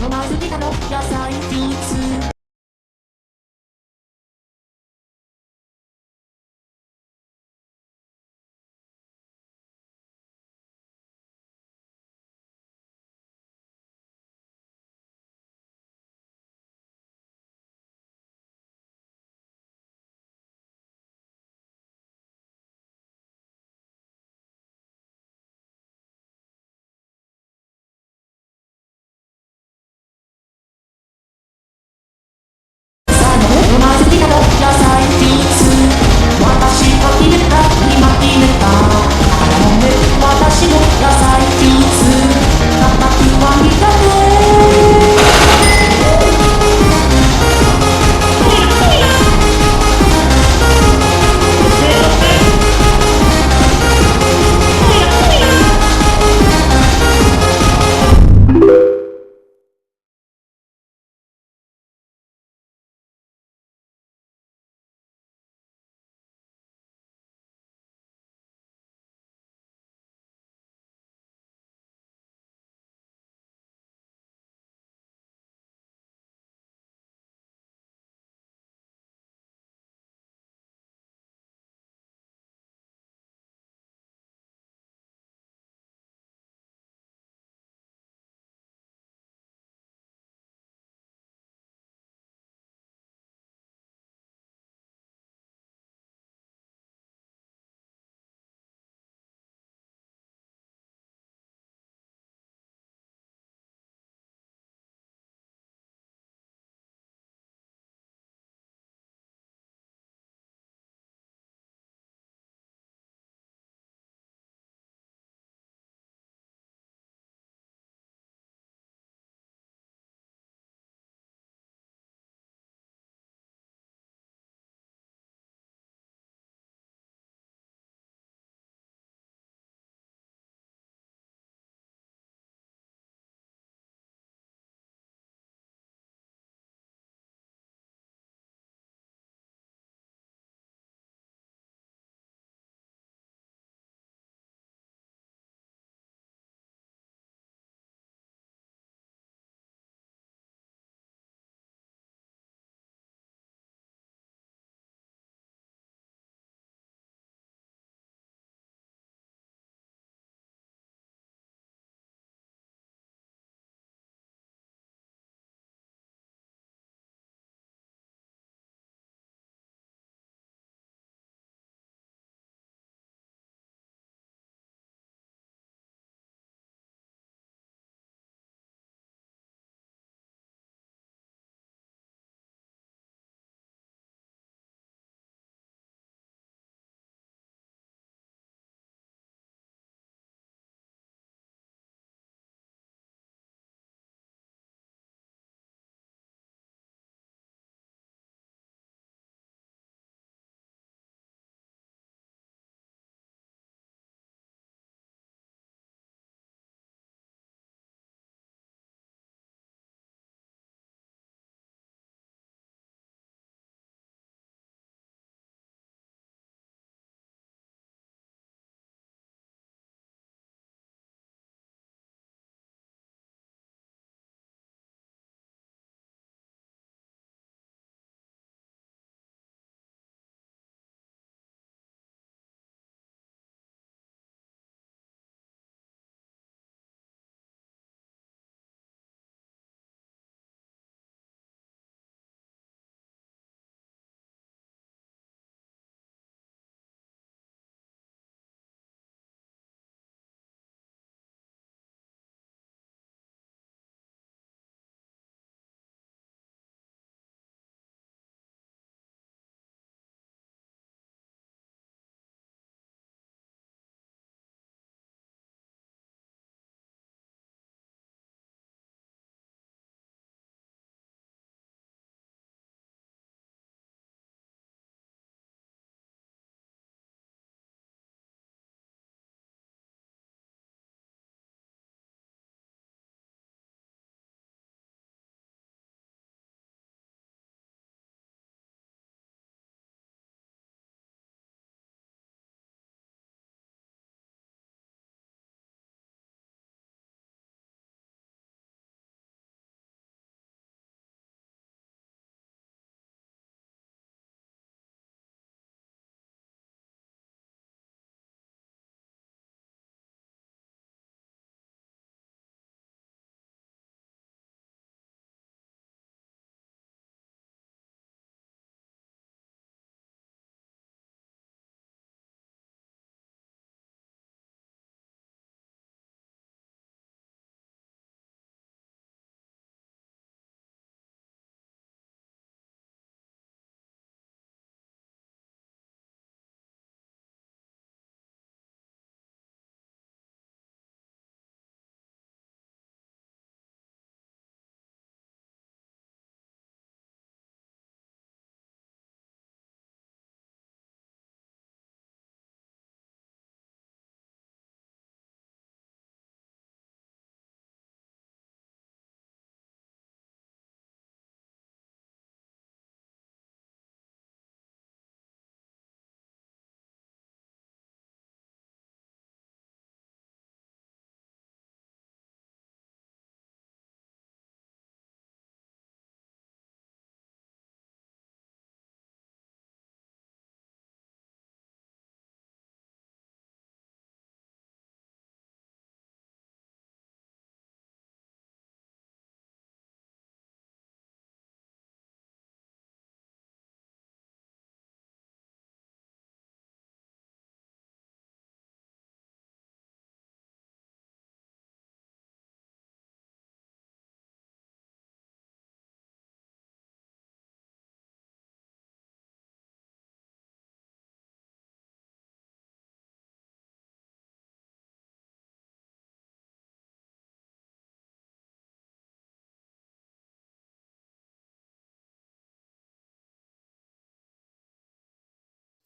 飲まずにだろ野菜ジュース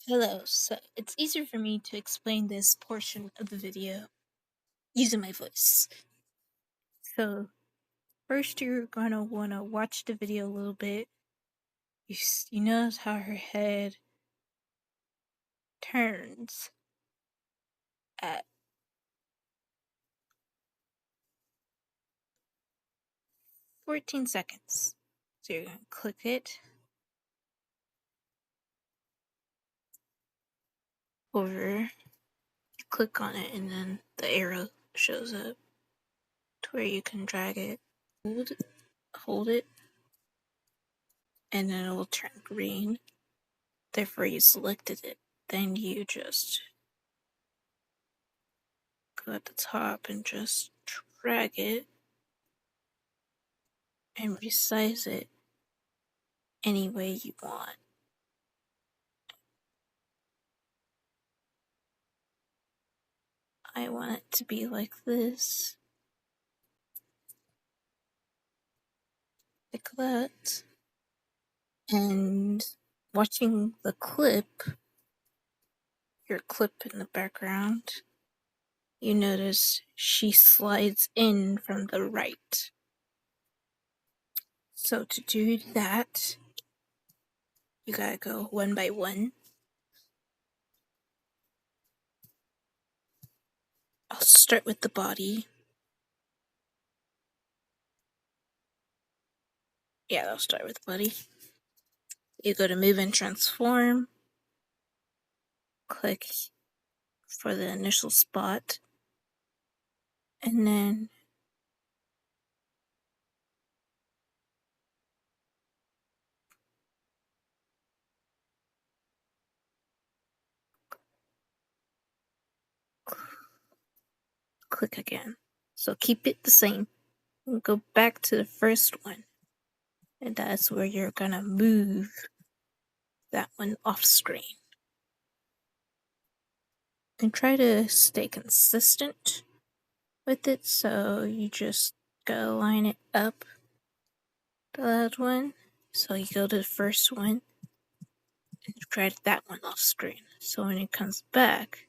Hello, so it's easier for me to explain this portion of the video using my voice. So first you're gonna wanna watch the video a little bit. You notice how her head turns at 14 seconds. So you're gonna click it over, you click on it, and then the arrow shows up to where you can drag it, hold it, and then it will turn green. Therefore you selected it. Then you just go at the top and just drag it and resize it any way you want. I want it to be like this, like that. And watching the clip, your clip in the background, you notice she slides in from the right. So to do that, you gotta go one by one. I'll start with the body. Yeah, I'll start with the body. You go to move and transform, click for the initial spot, and then click again. So keep it the same. And go back to the first one. And that's where you're gonna move that one off screen. And try to stay consistent with it, so you just gotta line it up to that one. So you go to the first one and drag that one off screen. So when it comes back,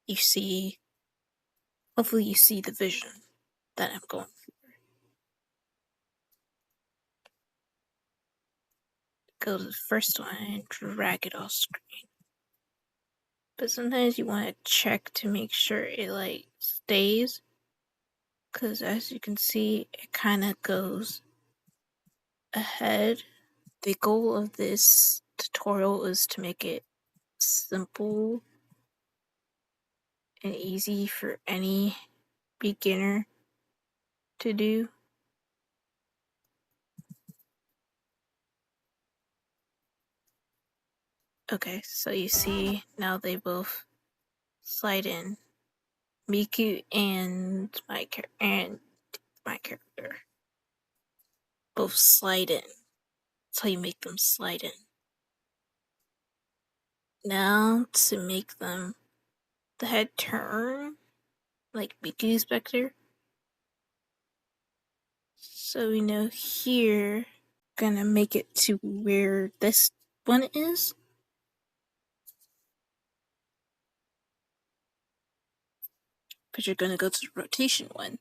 you see, hopefully you see the vision that I'm going for. Go to the first one and drag it off screen. But sometimes you want to check to make sure it like stays, because as you can see, it kind of goes ahead. The goal of this tutorial is to make it simple and easy for any beginner to do. Okay, so you see now they both slide in. Miku and my character both slide in. That's how you make them slide in. Now to make them the head turn like Miku's back there. So we know here, gonna make it to where this one is. But you're gonna go to the rotation one.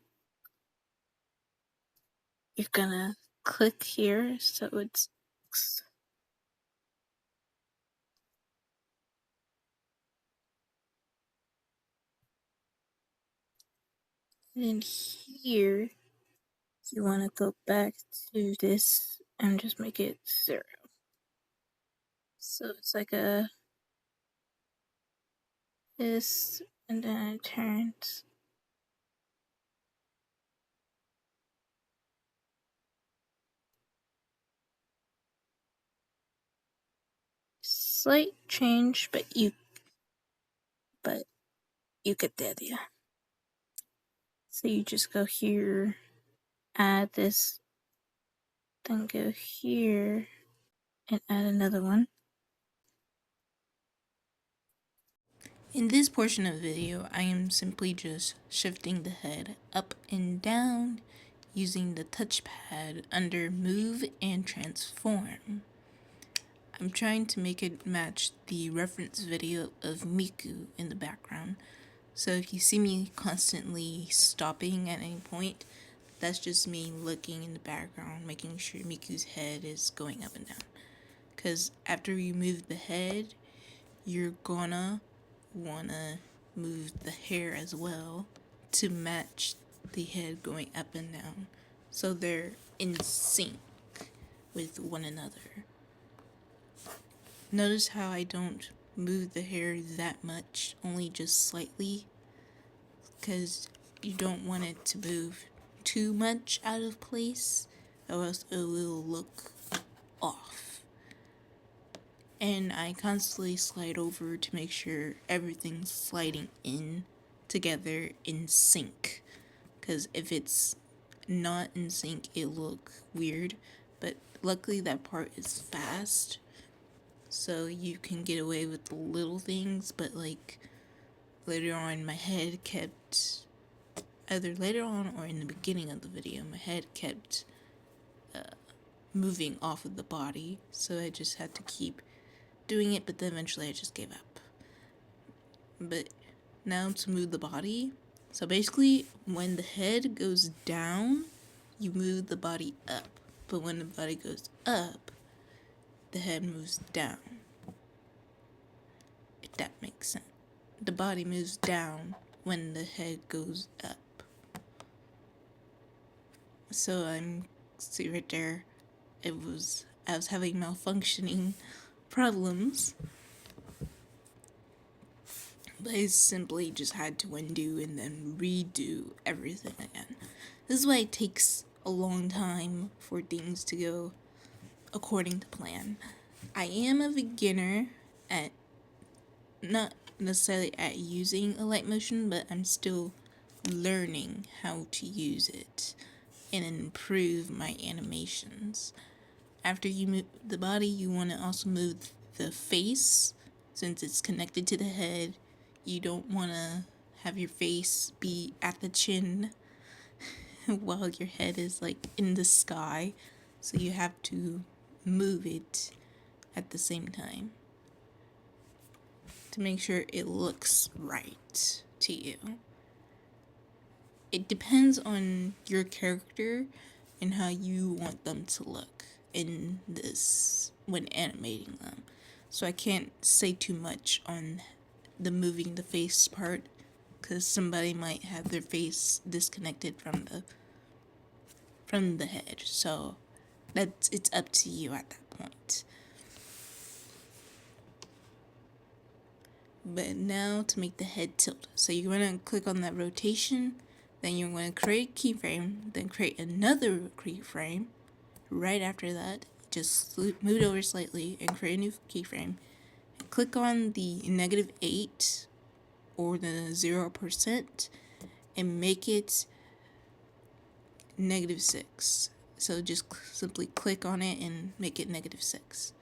You're gonna click here so it's and here you want to go back to this and just make it 0. So it's like a this, and then it turns. Slight change, but you get the idea. So you just go here, add this, then go here and add another one. In this portion of the video, I am simply just shifting the head up and down using the touchpad under Move and Transform. I'm trying to make it match the reference video of Miku in the background. So if you see me constantly stopping at any point, that's just me looking in the background, making sure Miku's head is going up and down. Because after you move the head, you're gonna wanna move the hair as well to match the head going up and down, so they're in sync with one another. Notice how I don't move the hair that much, only just slightly, because you don't want it to move too much out of place, or else it will look off. And I constantly slide over to make sure everything's sliding in together in sync, because if it's not in sync, it look weird. But luckily that part is fast, so you can get away with the little things. But like later on, my head kept, either later on or in the beginning of the video, my head kept moving off of the body, so I just had to keep doing it. But then eventually I just gave up. But now to move the body, so basically when the head goes down, you move the body up, but when the body goes up, the head moves down, if that makes sense. The body moves down when the head goes up. So see right there, I was having malfunctioning problems, but I simply just had to undo and then redo everything again. This is why it takes a long time for things to go according to plan. I am a beginner at, not necessarily at using alightmotion, but I'm still learning how to use it and improve my animations. After you move the body, you want to also move the face, since it's connected to the head. You don't want to have your face be at the chin while your head is like in the sky, so you have to move it at the same time to make sure it looks right to you. It depends on your character and how you want them to look in this when animating them. So I can't say too much on the moving the face part, because somebody might have their face disconnected from the head. So it's up to you at that point. But now to make the head tilt. So you're going to click on that rotation, then you're going to create a keyframe, then create another keyframe. Right after that, just move it over slightly and create a new keyframe. Click on the -8 or the 0% and make it -6. So just simply click on it and make it -6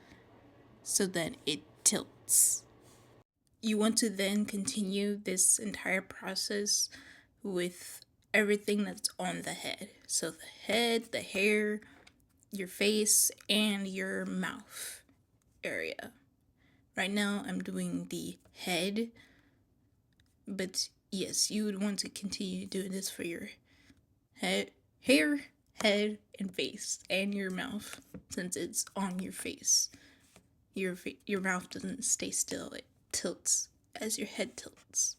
so that it tilts. You want to then continue this entire process with everything that's on the head. So the head, the hair, your face, and your mouth area. Right now I'm doing the head, but yes, you would want to continue doing this for your head, hair, head, and face, and your mouth, since it's on your face. Your mouth doesn't stay still, it tilts as your head tilts.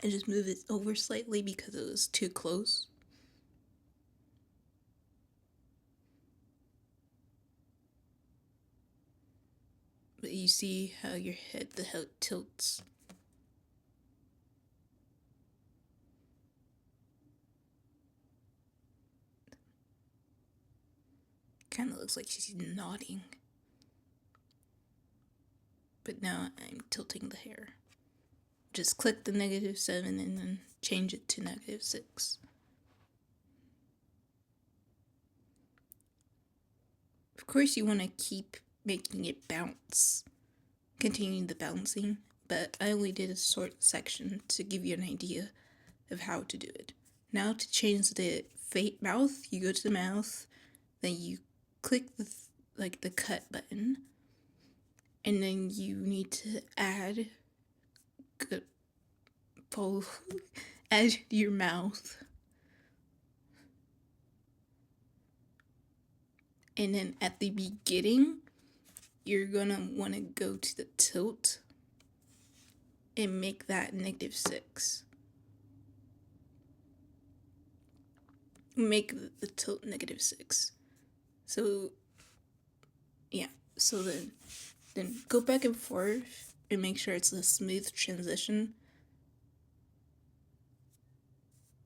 I just moved it over slightly because it was too close. see how your head, how it tilts? Kind of looks like she's nodding. But now I'm tilting the hair. Just click the -7 and then change it to -6. Of course you want to keep making it bounce, continuing the bouncing, but I only did a short section to give you an idea of how to do it. Now to change the mouth, you go to the mouth, then you click the cut button, and then you need to add your mouth. And then at the beginning, you're gonna want to go to the tilt and make that -6. Make the tilt -6. So, yeah. So then go back and forth and make sure it's a smooth transition.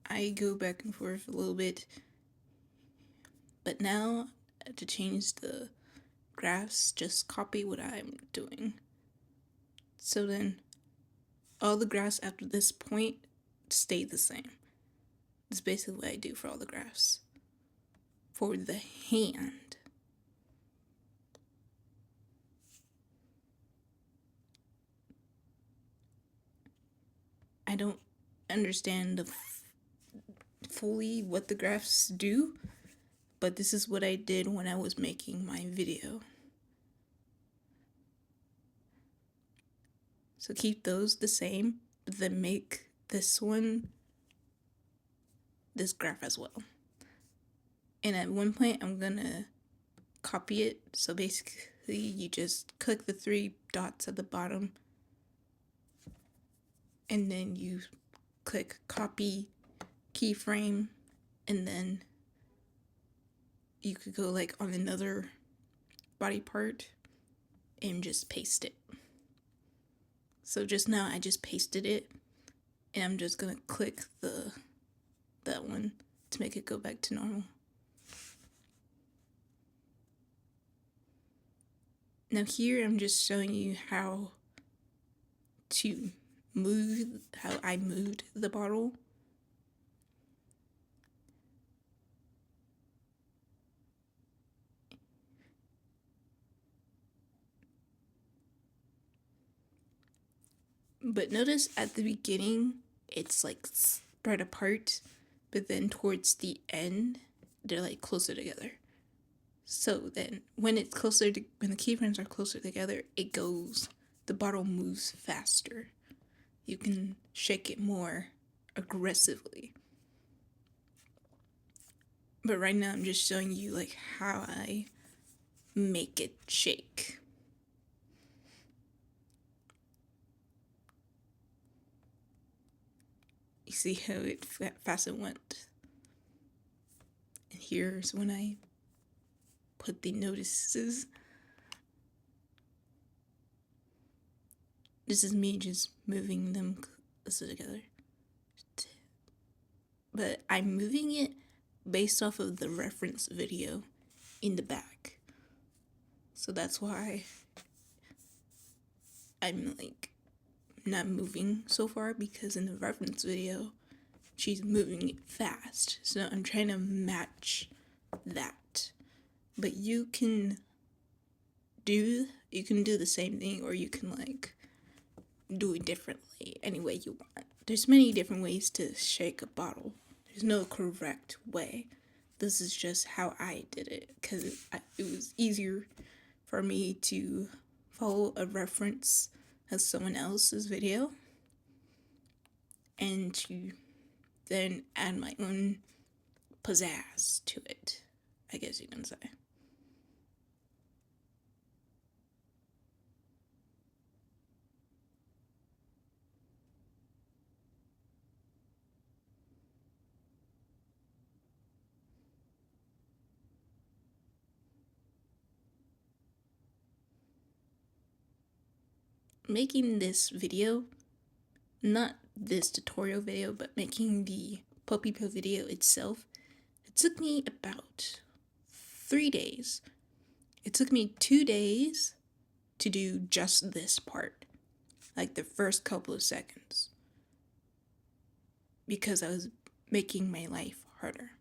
I go back and forth a little bit. But now, to change the graphs, just copy what I'm doing. So then, all the graphs after this point stay the same. That's basically what I do for all the graphs. For the hand, I don't understand fully what the graphs do, but this is what I did when I was making my video. So keep those the same, but then make this graph as well. And at one point, I'm gonna copy it. So basically, you just click the 3 dots at the bottom, and then you click copy keyframe, and then you could go like on another body part and just paste it. So just now I just pasted it, and I'm just gonna click that one to make it go back to normal. Now here I'm just showing you how I moved the bottle. But notice at the beginning, it's like spread apart, but then towards the end, they're like closer together. So then when the keyframes are closer together, the bottle moves faster. You can shake it more aggressively. But right now I'm just showing you like how I make it shake. You see how fast it went? And here's when I put the notices. This is me just moving them closer together. But I'm moving it based off of the reference video in the back. So that's why I'm like not moving so far, because in the reference video she's moving it fast. So I'm trying to match that. But you can do the same thing, or you can like do it differently any way you want. There's many different ways to shake a bottle. There's no correct way. This is just how I did it, because it was easier for me to follow a reference as someone else's video and to then add my own pizzazz to it, I guess you can say. making this video, not this tutorial video, but making the Popipo video itself, it took me about 3 days. It took me 2 days to do just this part, like the first couple of seconds, because I was making my life harder.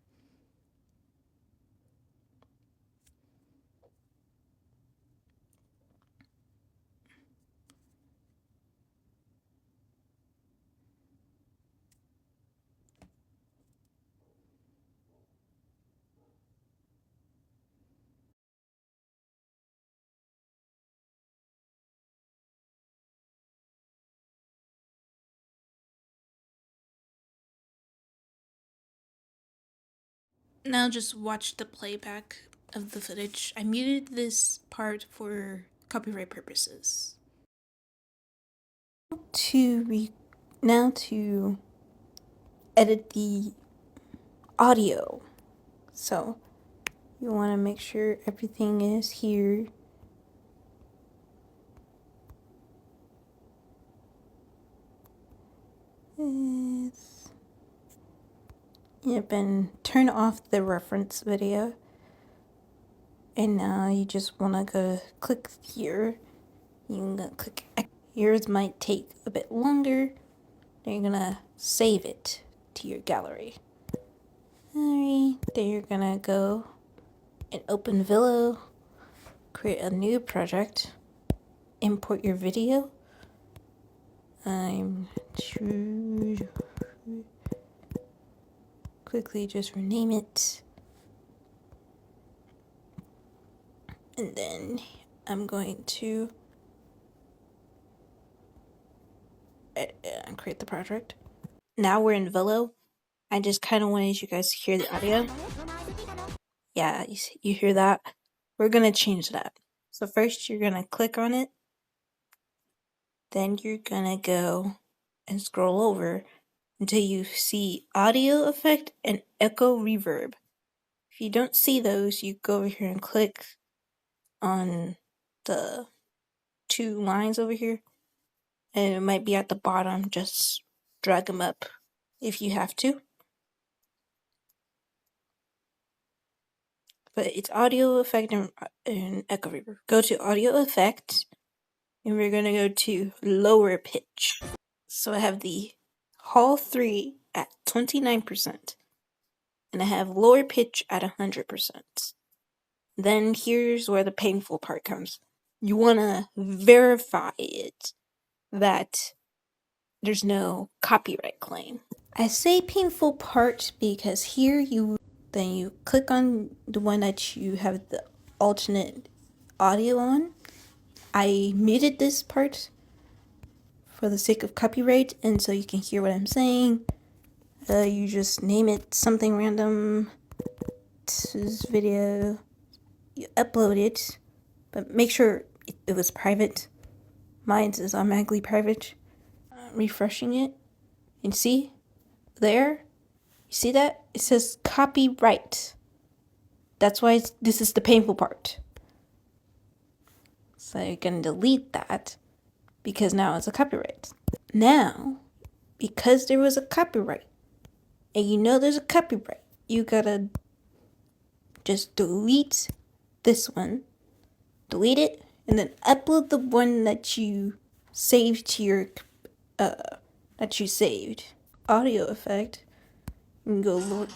Now just watch the playback of the footage. I muted this part for copyright purposes. Now to edit the audio. So you want to make sure everything is here. Yep, and turn off the reference video. And now you just want to go click here. You're going to click. Yours might take a bit longer. Then you're going to save it to your gallery. Alright, then you're going to go and open Villo, create a new project, import your video. I'm quickly just rename it. And then I'm going to create the project. Now we're in Villo. I just kind of wanted you guys to hear the audio. Yeah, you hear that? We're going to change that. So first you're going to click on it. Then you're going to go and scroll over until you see audio effect and echo reverb. If you don't see those, you go over here and click on the 2 lines over here. And it might be at the bottom. Just drag them up if you have to. But it's audio effect and echo reverb. Go to audio effect, and we're gonna go to lower pitch. So I have the Hall 3 at 29%, and I have lower pitch at 100%. Then here's where the painful part comes. You wanna verify it that there's no copyright claim. I say painful part because here you click on the one that you have the alternate audio on. I muted this part for the sake of copyright, and so you can hear what I'm saying. You just name it something random. This video. You upload it, but make sure it was private. Mine is automatically private. Refreshing it, and see there. You see that? It says copyright. That's why this is the painful part. So you're going to delete that because now it's a copyright. Now, because there was a copyright, and you know there's a copyright, you gotta just delete this one. Delete it, and then upload the one that you saved to your, Audio effect. You can go look.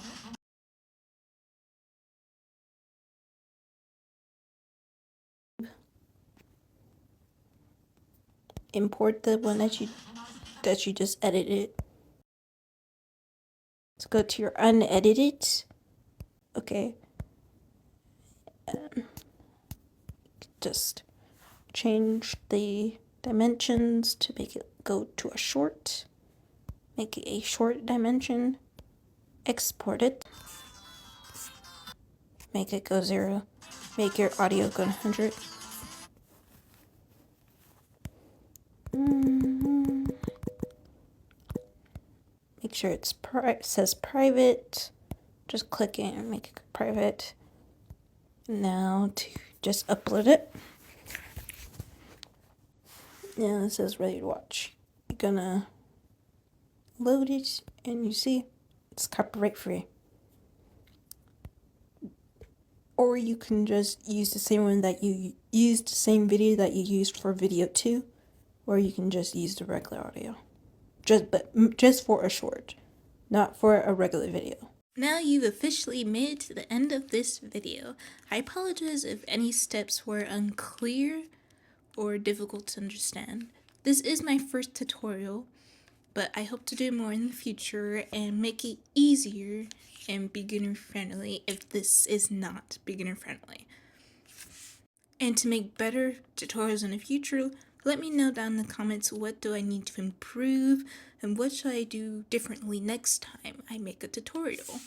Import the one that you just edited. Let's go to your unedited. Okay. Just change the dimensions to make it go to a short. Make it a short dimension. Export it. Make it go 0. Make your audio go 100. Make sure it says private. Just click it and make it private. Now to just upload it. Now it says ready to watch. You're gonna load it, and you see it's copyright free. Or you can just use the same one that you used, the same video that you used for video 2, or you can just use the regular audio. Just for a short, not for a regular video. Now you've officially made it to the end of this video. I apologize if any steps were unclear or difficult to understand. This is my first tutorial, but I hope to do more in the future and make it easier and beginner friendly if this is not beginner friendly. And to make better tutorials in the future, let me know down in the comments what do I need to improve and what should I do differently next time I make a tutorial.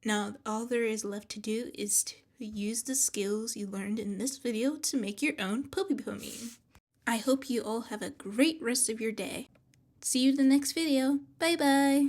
Now all there is left to do is to use the skills you learned in this video to make your own Popipo meme. I hope you all have a great rest of your day. See you in the next video. Bye bye!